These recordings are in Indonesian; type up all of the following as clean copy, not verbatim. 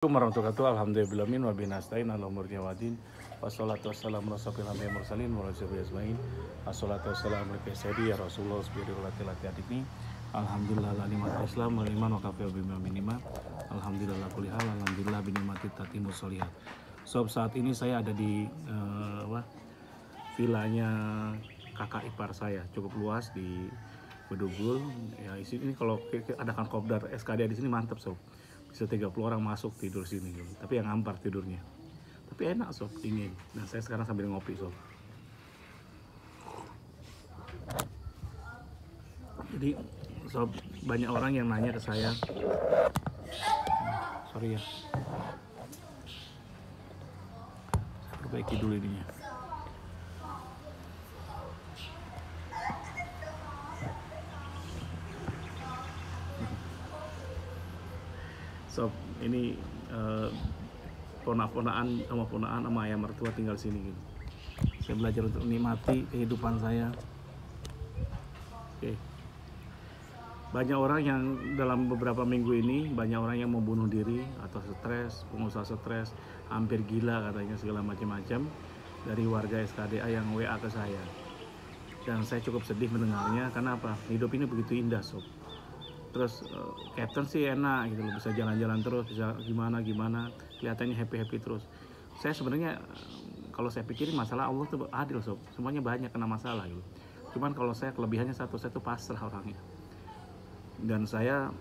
Assalamualaikum warahmatullahi wabarakatuh. Alhamdulillahirabbil wa bihi nasta'in ala umuri wadin. Wassalatu wassalamu ala asyrofil anbiya'i mursalin wa ala alihi ajmain. Wassalatu wassalamu ala sayyidi ya Rasulullah sallallahu alaihi. Alhamdulillah la nikmatul Islam wal iman wa kafa bima minima. Alhamdulillah kulli hal, alhamdulillah bi nikmati tatimmus sholihat. So, saat ini saya ada di vilanya kakak ipar saya, cukup luas di Bedugul. Ya, di sini kalau adakan kopdar SKD di sini mantap, sob. Bisa 30 orang masuk tidur sini gitu. Tapi yang ngampar tidurnya, tapi enak sob, dingin. Nah, saya sekarang sambil ngopi sob. Jadi sob, banyak orang yang nanya ke saya, sorry ya, saya perbaiki dulu ininya. Sob, ini ponaan sama ayah mertua tinggal sini gitu. Saya belajar untuk menikmati kehidupan saya. Oke. Banyak orang yang dalam beberapa minggu ini, banyak orang yang membunuh diri atau stres, pengusaha stres, hampir gila katanya, segala macam-macam dari warga SKDA yang WA ke saya. Dan saya cukup sedih mendengarnya, karena apa? Hidup ini begitu indah, sob. Terus Captain sih enak gitu loh, bisa jalan-jalan terus, bisa gimana kelihatannya happy terus. Saya sebenarnya kalau saya pikirin, masalah Allah tuh adil sob, semuanya banyak kena masalah gitu. Cuman kalau saya kelebihannya satu, saya tuh pasrah orangnya, dan saya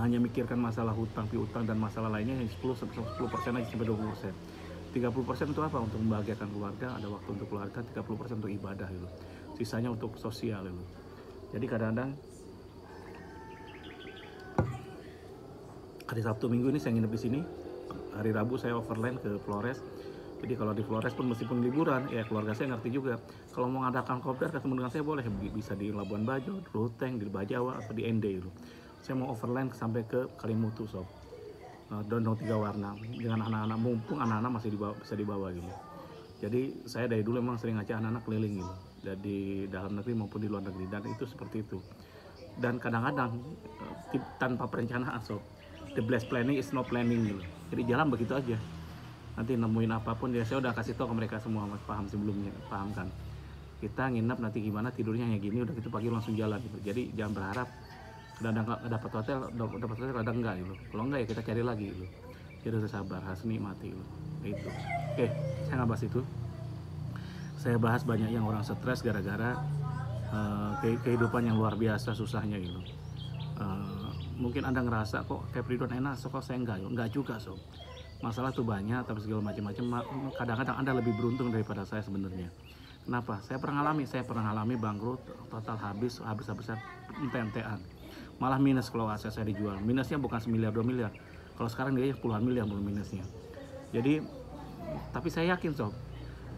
hanya mikirkan masalah hutang piutang dan masalah lainnya 10% aja sampai 20%. 30% itu apa? Untuk membahagiakan keluarga, ada waktu untuk keluarga. 30% untuk ibadah gitu, sisanya untuk sosial gitu. Jadi kadang-kadang hari Sabtu Minggu ini saya nginep di sini. Hari Rabu saya overland ke Flores. Jadi kalau di Flores pun meskipun liburan, ya keluarga saya ngerti juga. Kalau mau ngadakan kopdar ketemu dengan saya boleh, bisa di Labuan Bajo, di Ruteng, di Bajawa, atau di Ende gitu. Saya mau overland sampai ke Kalimutu sob. Dondong 3 warna dengan anak-anak, mumpung anak-anak masih bisa dibawa gitu. Jadi saya dari dulu emang sering ngajak anak-anak keliling gitu, dari dalam negeri maupun di luar negeri, dan itu seperti itu. Dan kadang-kadang tanpa perencanaan sob. The best planning is no planning gitu. Jadi jalan begitu aja. Nanti nemuin apapun ya, saya udah kasih tau ke mereka semua, mas, paham sebelumnya, paham kan? Kita nginep nanti gimana, tidurnya hanya gini, udah gitu pagi langsung jalan gitu. Jadi jangan berharap kadang dapat hotel kadang enggak gitu. Kalau enggak ya kita cari lagi gitu. Jadi harus sabar, harus nikmati gitu. Itu. Oke, saya nggak bahas itu. Saya bahas banyak yang orang stres gara-gara kehidupan yang luar biasa susahnya gitu. Mungkin Anda ngerasa kok kayak Ridwan enak, so kok saya enggak juga sob. Masalah tuh banyak, tapi segala macam-macam. Kadang-kadang Anda lebih beruntung daripada saya sebenarnya. Kenapa? Saya pernah alami bangkrut, total habis-habisan, ente-entean. Malah minus kalau aset saya dijual. Minusnya bukan 1 miliar 2 miliar. Kalau sekarang dia puluhan miliar belum minusnya. Jadi, tapi saya yakin sob,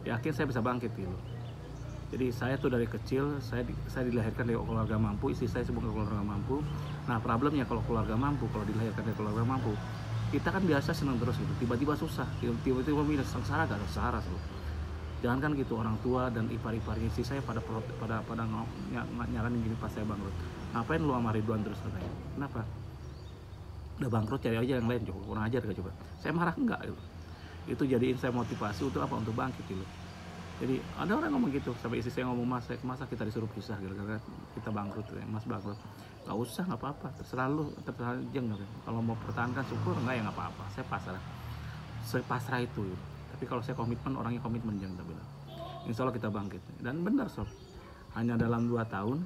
yakin saya bisa bangkit gitu. Jadi saya tuh dari kecil, saya dilahirkan dari keluarga mampu, istri saya sebagai keluarga mampu. Nah problemnya kalau keluarga mampu, kalau dilahirkan dari keluarga mampu, kita kan biasa senang terus gitu, tiba-tiba susah, tiba-tiba minus, sengsara gak sengsara tuh. Jangan kan gitu, orang tua dan ipar-iparnya istri saya pada nyaranin gini pas saya bangkrut. Ngapain lu sama Ridwan terus katanya? Kenapa? Udah bangkrut cari aja yang lain, coba kurang ajar gak coba. Saya marah enggak gitu. Itu jadiin saya motivasi untuk apa? Untuk bangkit gitu. Jadi ada orang ngomong gitu, sampai istri saya ngomong, masa kita disuruh pisah gitu, karena kita bangkrut, mas bangkrut. Gak usah, gak apa-apa, terserah lu, terserah jeng gitu. Kalau mau pertahankan syukur, enggak ya gak apa-apa, saya pasrah itu gitu. Tapi kalau saya komitmen, orangnya komitmen jeng, tapi insya Allah kita bangkit. Dan benar sob, hanya dalam 2 tahun,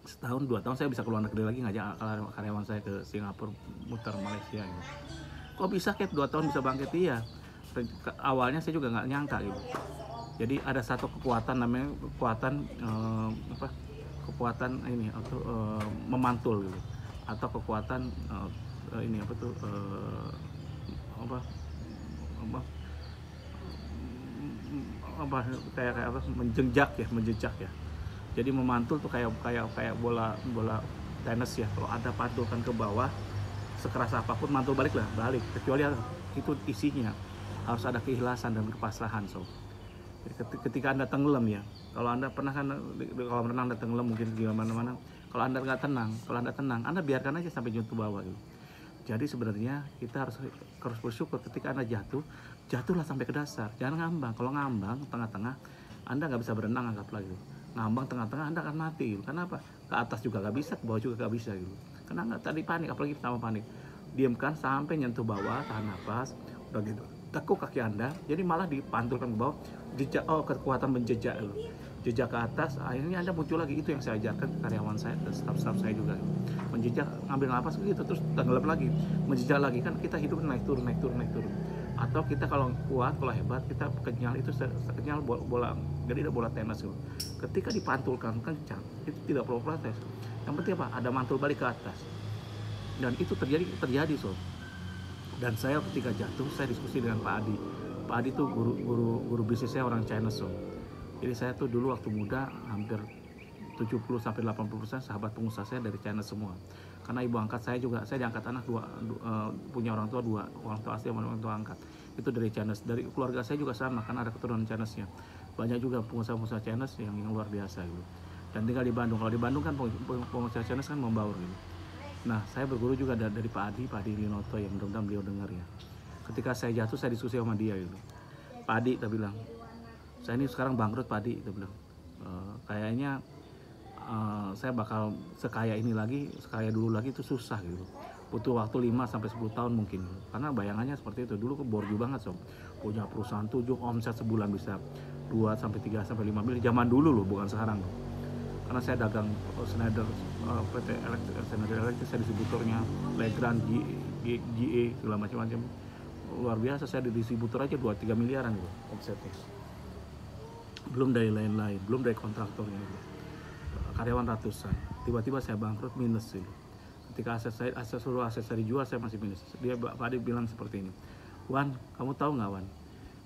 setahun 2 tahun saya bisa keluar negeri lagi, ngajak karyawan saya ke Singapura, muter Malaysia gitu. Kok bisa kayak 2 tahun bisa bangkit? Iya, awalnya saya juga nggak nyangka gitu. Jadi ada satu kekuatan, namanya kekuatan ini atau memantul gitu, atau kekuatan ini kayak menjejak ya. Jadi memantul tuh kayak bola tenis ya, kalau ada pantulkan ke bawah sekeras apapun mantul balik, kecuali itu isinya harus ada keikhlasan dan kepasrahan sob. Ketika Anda tenggelam ya, kalau Anda pernah kan kalau renang Anda tenggelam mungkin di mana-mana, kalau Anda nggak tenang, kalau Anda tenang, Anda biarkan aja sampai jatuh bawah gitu. Jadi sebenarnya kita harus bersyukur ketika Anda jatuhlah sampai ke dasar, jangan ngambang. Kalau ngambang tengah-tengah, Anda nggak bisa berenang, anggaplah gitu. Ngambang tengah-tengah, Anda akan mati gitu. Kenapa? Ke atas juga nggak bisa, ke bawah juga nggak bisa gitu. Karena nggak, tadi panik, apalagi pertama panik. Diamkan sampai nyentuh bawah, tahan nafas, udah gitu. Tekuk kaki Anda, jadi malah dipantulkan ke bawah, kekuatan menjejak gitu. Jejak ke atas, akhirnya Anda muncul lagi. Itu yang saya ajarkan ke karyawan saya, ke staff-staff saya juga. Menjejak, ambil nafas gitu, terus tenggelam lagi, menjejak lagi. Kan kita hidup naik turun. Atau kita kalau kuat, kalau hebat, kita kenyal, itu kenyal bola, jadi bola tenis gitu. Ketika dipantulkan kencang, itu tidak perlu protes. Yang penting apa? Ada mantul balik ke atas. Dan itu terjadi so. Dan saya ketika jatuh, saya diskusi dengan Pak Adi. Pak Adi tuh guru bisnis saya, orang China so. Jadi saya tuh dulu waktu muda hampir 70-80% sahabat pengusaha saya dari China semua. Karena ibu angkat saya juga, saya diangkat anak punya orang tua dua, orang tua asli sama orang tua angkat. Itu dari China. Dari keluarga saya juga sama, kan ada keturunan Chinese-nya. Banyak juga pengusaha-pengusaha Chinese yang luar biasa gitu. Dan tinggal di Bandung. Kalau di Bandung kan pengusaha Chinese kan membaur gitu. Nah, saya berguru juga dari Pak Adi Linoto, yang mudah-mudahan beliau dengar ya. Ketika saya jatuh, saya diskusi sama dia gitu. Pak Adi, dia bilang, saya ini sekarang bangkrut Pak Adi, dia bilang. Kayaknya saya bakal sekaya ini lagi, sekaya dulu lagi itu susah gitu. Butuh waktu 5-10 tahun mungkin. Karena bayangannya seperti itu. Dulu borju banget sob. Punya perusahaan 7, omset sebulan bisa 2-3-5 miliar. Zaman dulu loh, bukan sekarang loh. Karena saya dagang Schneider, PT Schneider Electric, saya distributornya Legrand, GE, segala macam-macam. Luar biasa, saya di distributor aja 2-3 miliaran gitu omsetnya. Belum dari lain-lain, belum dari kontraktornya gitu. Karyawan ratusan. Tiba-tiba saya bangkrut, minus gitu. Ketika seluruh aset saya dijual, saya masih minus. Dia Pak Adi bilang seperti ini, Wan, kamu tahu nggak Wan?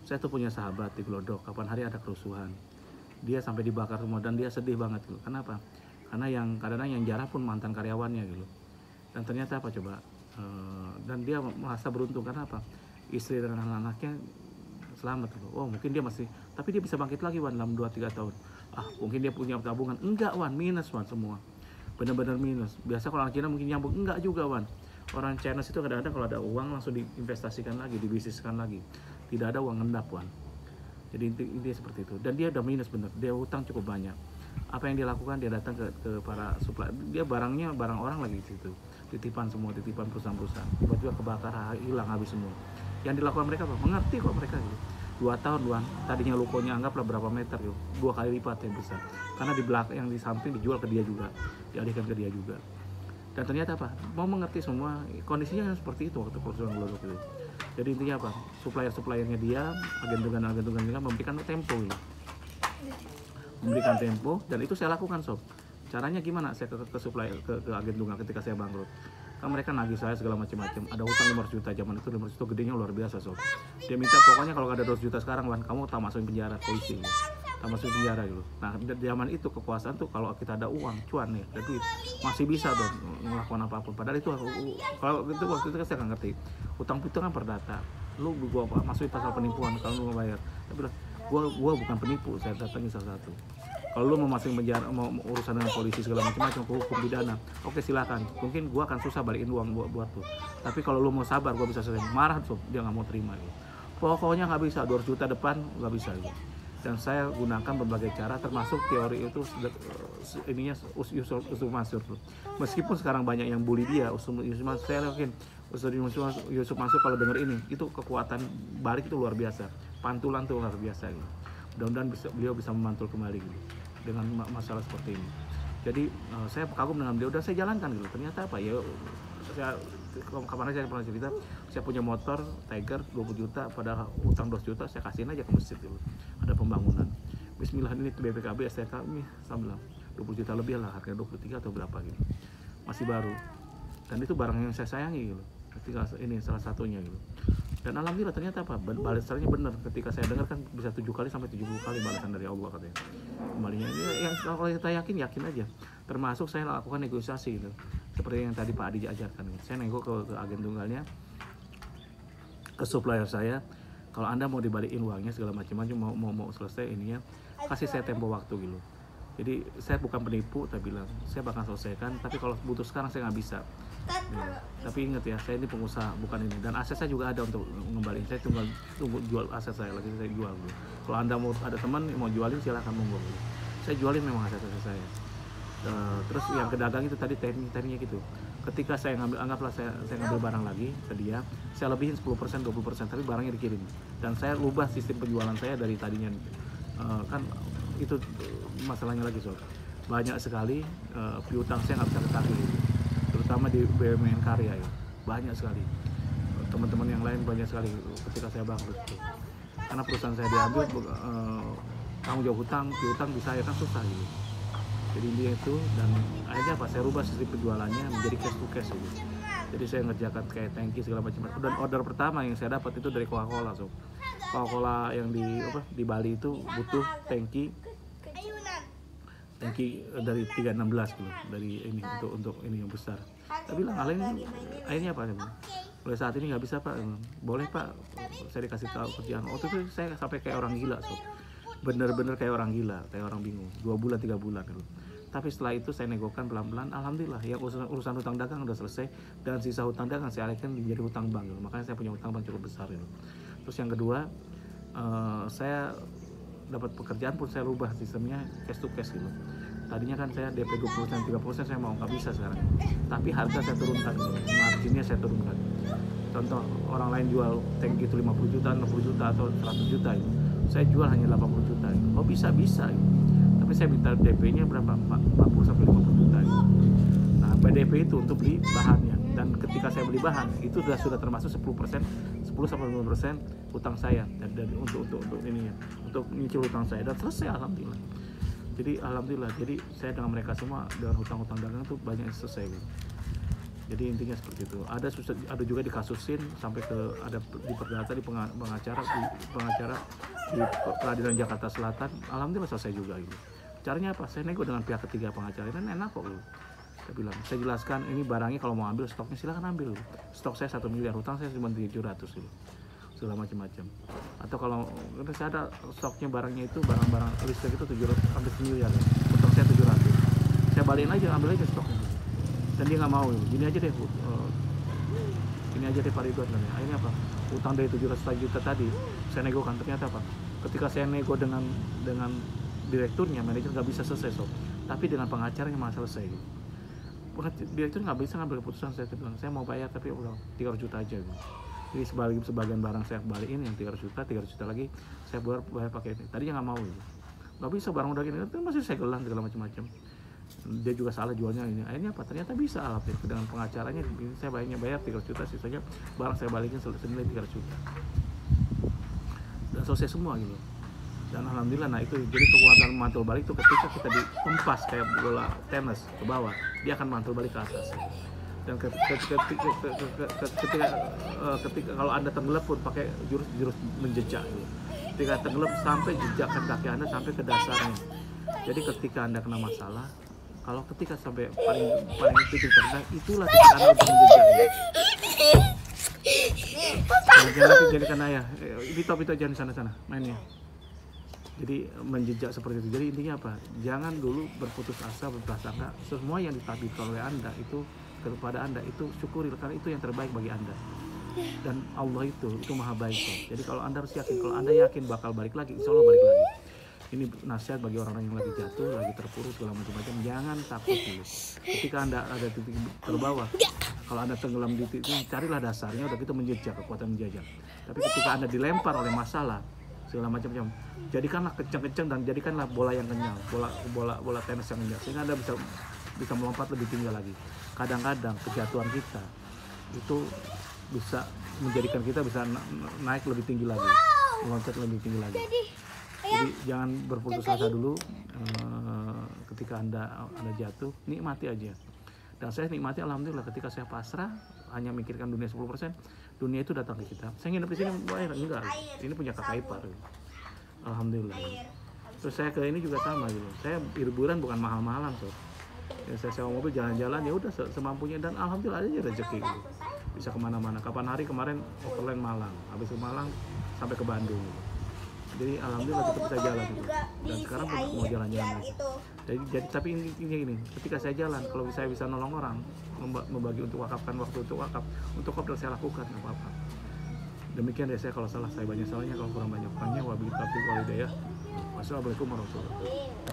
Saya tuh punya sahabat di Glodok, kapan hari ada kerusuhan. Dia sampai dibakar semua dan dia sedih banget gitu. Kenapa? Karena kadang-kadang yang jarah pun mantan karyawannya gitu. Dan ternyata apa coba? Dan dia merasa beruntung karena apa? Istri dan anak-anaknya selamat gitu. Oh mungkin dia masih, tapi dia bisa bangkit lagi Wan dalam 2-3 tahun. Mungkin dia punya tabungan. Enggak Wan, minus Wan semua. Benar-benar minus. Biasa kalau orang Cina mungkin nyambung, enggak juga Wan. Orang China itu kadang-kadang kalau ada uang langsung diinvestasikan lagi, dibisniskan lagi. Tidak ada uang ngendap Wan. Jadi intinya seperti itu. Dan dia udah minus bener, dia hutang cukup banyak. Apa yang dia lakukan, dia datang ke para supplier. Dia barang orang lagi di situ. Titipan perusahaan-perusahaan. Tiba-tiba kebakar, hilang habis semua. Yang dilakukan mereka apa? Mengerti kok mereka gitu. 2 tahun Wan, tadinya lukonya anggaplah berapa meter gitu, 2 kali lipat yang besar. Karena di belakang, yang di samping dijual ke dia juga, dialihkan ke dia juga. Dan ternyata apa? Mau mengerti semua, kondisinya seperti itu waktu kerusuhan Glodok itu. Jadi intinya apa? Supplier-suppliernya dia, agen-agen dia memberikan tempo gitu. Memberikan tempo, dan itu saya lakukan sob. Caranya gimana? Saya ke supplier, ke agen tunggal ketika saya bangkrut. Kan mereka nagih saya segala macam-macam. Ada hutang 500 juta, zaman itu 500 juta gedenya luar biasa sob. Dia minta pokoknya kalau nggak ada 200 juta sekarang Wan, kamu tak masukin penjara, polisi gitu. Tak masukin penjara gitu. Nah zaman itu kekuasaan tuh kalau kita ada uang, cuan nih, ada duit, masih bisa dong melakukan apapun. Padahal itu kalau itu waktu itu saya nggak ngerti. Hutang itu kan perdata. Lu gua masukin pasal penipuan kalau lu mau bayar. Tapi gua bukan penipu, saya datangi salah satu. Kalau lu mau masuk penjara, mau urusan dengan polisi segala macam-macam, hukum pidana, oke silakan. Mungkin gua akan susah balikin uang buat tuh. Tapi kalau lu mau sabar, gua bisa selesai. Marah tuh, dia nggak mau terima gitu. Pokoknya nggak bisa, 200 juta depan nggak bisa gitu. Dan saya gunakan berbagai cara, termasuk teori itu ininya usul Mansur tuh. Meskipun sekarang banyak yang bully dia, usul Mansur, saya yakin usul Yusuf Mansur kalau denger ini, itu kekuatan balik itu luar biasa. Pantulan tuh luar biasa gitu. Mudah-mudahan beliau bisa memantul kembali gitu, dengan masalah seperti ini. Jadi saya kagum dengan beliau dan saya jalankan gitu. Ternyata apa ya, kapan aja saya pernah cerita, saya punya motor Tiger 20 juta, pada utang 2 juta saya kasihin aja ke masjid gitu. Ada pembangunan. Bismillah, ini BPKB STK ini sama 20 juta lebih lah, harganya 23 atau berapa gitu. Masih baru. Dan itu barang yang saya sayangi gitu. Ketika ini salah satunya gitu. Dan alhamdulillah ternyata apa? Balasannya benar. Ketika saya dengar kan bisa 7 kali sampai 70 kali balasan dari Allah katanya. Kembalinya yang kalau kita yakin aja. Termasuk saya lakukan negosiasi gitu. Seperti yang tadi Pak Adi ajarkan gitu. Saya nego ke agen tunggalnya, ke supplier saya, kalau Anda mau dibalikin uangnya segala macam-macam, mau selesai ininya, kasih saya tempo waktu gitu. Jadi saya bukan penipu, tapi bilang saya bakal selesaikan, tapi kalau butuh sekarang saya nggak bisa. Tapi ingat ya, saya ini pengusaha bukan ini, dan aset saya juga ada untuk ngembaliin. Saya tunggu jual aset saya lagi, saya jual gitu. Kalau Anda mau ada teman mau jualin silahkan monggo gitu. Saya jualin memang aset saya. Terus yang ke dagang itu tadi tekniknya gitu. Ketika saya ngambil, anggaplah saya ngambil barang lagi ke dia, saya lebihin 10%, 20%, tapi barangnya dikirim. Dan saya ubah sistem penjualan saya dari tadinya kan itu masalahnya lagi sob. Banyak sekali piutang saya nggak bisa ketagih, terutama di BUMN karya ya. Banyak sekali. Teman-teman yang lain banyak sekali ketika saya bangkrut. Karena perusahaan saya diambil, tanggung jawab piutang di saya kan susah gitu. Jadi dia itu, dan akhirnya apa, saya rubah sistem penjualannya menjadi cash to cash gitu. Jadi saya ngerjakan kayak tangki segala macam. Dan order pertama yang saya dapat itu dari Coca-Cola sob. Coca-Cola yang di Bali itu butuh tangki dari 316 gitu, dari ini untuk ini yang besar. Saya bilang akhirnya apa? Mulai saat ini nggak bisa pak, boleh pak, saya dikasih tahu kerjaan. Waktu itu saya sampai kayak orang gila sob, bener-bener kayak orang gila, kayak orang bingung. 2 bulan 3 bulan gitu. Tapi setelah itu saya negokan pelan-pelan, alhamdulillah ya urusan hutang dagang udah selesai, dan sisa hutang dagang saya alihkan menjadi hutang bank gitu. Makanya saya punya hutang bank cukup besar gitu. Terus yang kedua, saya dapat pekerjaan pun saya rubah sistemnya cash to cash gitu. Tadinya kan saya DP 20%, 30% saya mau, nggak bisa sekarang. Tapi harga saya turunkan gitu. Marginnya saya turunkan. Contoh, orang lain jual tank itu 50 juta, 60 juta atau 100 juta gitu. Saya jual hanya 80 juta gitu. Oh bisa gitu. Tapi saya minta DP-nya berapa? 40 sampai 50 juta gitu. Nah, PDP itu untuk beli bahannya. Dan ketika saya beli bahan, itu sudah termasuk 10% 10 sampai 50% hutang saya, dan untuk ininya, untuk nyicil hutang saya, dan selesai alhamdulillah. Jadi alhamdulillah, jadi saya dengan mereka semua dengan hutang-hutang dagang itu banyak yang selesai gitu. Jadi intinya seperti itu. Ada juga dikasusin sampai ke ada di perdata, di pengacara di Pengadilan Jakarta Selatan, alhamdulillah selesai juga gitu. Caranya apa? Saya nego dengan pihak ketiga pengacara, dan enak kok gitu. Saya jelaskan ini barangnya kalau mau ambil stoknya silahkan ambil. Stok saya 1 miliar, hutang saya cuma 700 gitu. Segala macam-macam. Atau kalau saya ada stoknya barangnya itu barang-barang listrik itu 700 sampai 1 miliar ya. Hutang saya 700. Saya balikin aja, ambil aja stoknya. Dan dia nggak mau gitu. Gini aja deh Pak Ridwan. Akhirnya apa? Hutang dari 700 juta tadi saya negokan, ternyata apa? Ketika saya nego dengan direkturnya, manajer nggak bisa selesai sob. Tapi dengan pengacaranya malah selesai gitu. Direktur nggak bisa ngambil keputusan. Saya bilang saya mau bayar tapi udah 300 juta aja gitu. Jadi sebagian barang saya balikin yang 300 juta lagi saya bayar pakai ini. Tadinya nggak mau gitu. Nggak bisa, barang udah gini, itu masih saya gelang segala macam-macam. Dia juga salah jualnya ini. Akhirnya apa? Ternyata bisa alhamdulillah dengan pengacaranya. Saya bayar 300 juta, sisanya barang saya balikin senilai 300 juta. Dan selesai semua gitu. Dan alhamdulillah, nah itu jadi kekuatan mantul balik itu ketika kita dihempas kayak bola tenis ke bawah, dia akan mantul balik ke atas. Dan ketika kalau Anda tenggelam pun pakai jurus menjejak gitu. Ketika tenggelam sampai jejakkan kaki Anda sampai ke dasarnya. Jadi ketika Anda kena masalah, kalau ketika sampai paling titik terendah, itulah titik Anda untuk menjejak gitu. Jangan jadikan ayah, itu jangan sana mainnya. Jadi menjejak seperti itu. Jadi intinya apa? Jangan dulu berputus asa, berprasangka. Semua yang ditakdirkan oleh Anda itu kepada Anda itu syukuri, karena itu yang terbaik bagi Anda. Dan Allah itu maha baik. Jadi kalau Anda harus yakin, kalau Anda yakin bakal balik lagi, insya Allah balik lagi. Ini nasihat bagi orang-orang yang lagi jatuh, lagi terpuruk segala macam-macam. Jangan takut dulu. Ketika Anda ada titik terbawah, kalau Anda tenggelam di titik ini, carilah dasarnya, udah gitu menjejak, kekuatan menjejak. Tapi ketika Anda dilempar oleh masalah segala macam-macam, jadikanlah kencang-kencang dan jadikanlah bola yang kenyal, bola tenis yang kenyal, sehingga Anda bisa melompat lebih tinggi lagi. Kadang-kadang kejatuhan kita itu bisa menjadikan kita bisa naik lebih tinggi lagi, meloncat lebih tinggi lagi. Jadi jangan berputus asa dulu. Ketika anda jatuh, nikmati aja. Dan saya nikmati alhamdulillah ketika saya pasrah, hanya mikirkan dunia 10%, dunia itu datang ke kita. Saya nginep di sini enggak, ini punya kakak ipar. Alhamdulillah. Terus saya ke ini juga sama gitu. Saya liburan bukan mahal-mahalan sob. Ya, saya sewa mobil jalan-jalan ya udah semampunya, dan alhamdulillah aja rezeki gitu. Bisa kemana-mana. Kapan hari kemarin overland Malang, habis ke Malang sampai ke Bandung. Gitu. Jadi alhamdulillah kita bisa jalan gitu. Dan sekarang mau jalan-jalan lagi. Jadi tapi intinya ini, ketika saya jalan, kalau saya bisa nolong orang, membagi untuk wakafkan waktu untuk wakaf, untuk kopdar saya lakukan, nggak apa-apa. Demikian ya, saya kalau salah saya banyak salahnya, kalau kurang banyak kurangnya. Wabillahi taufiq wal hidayah. Wassalamualaikum warahmatullahi wabarakatuh.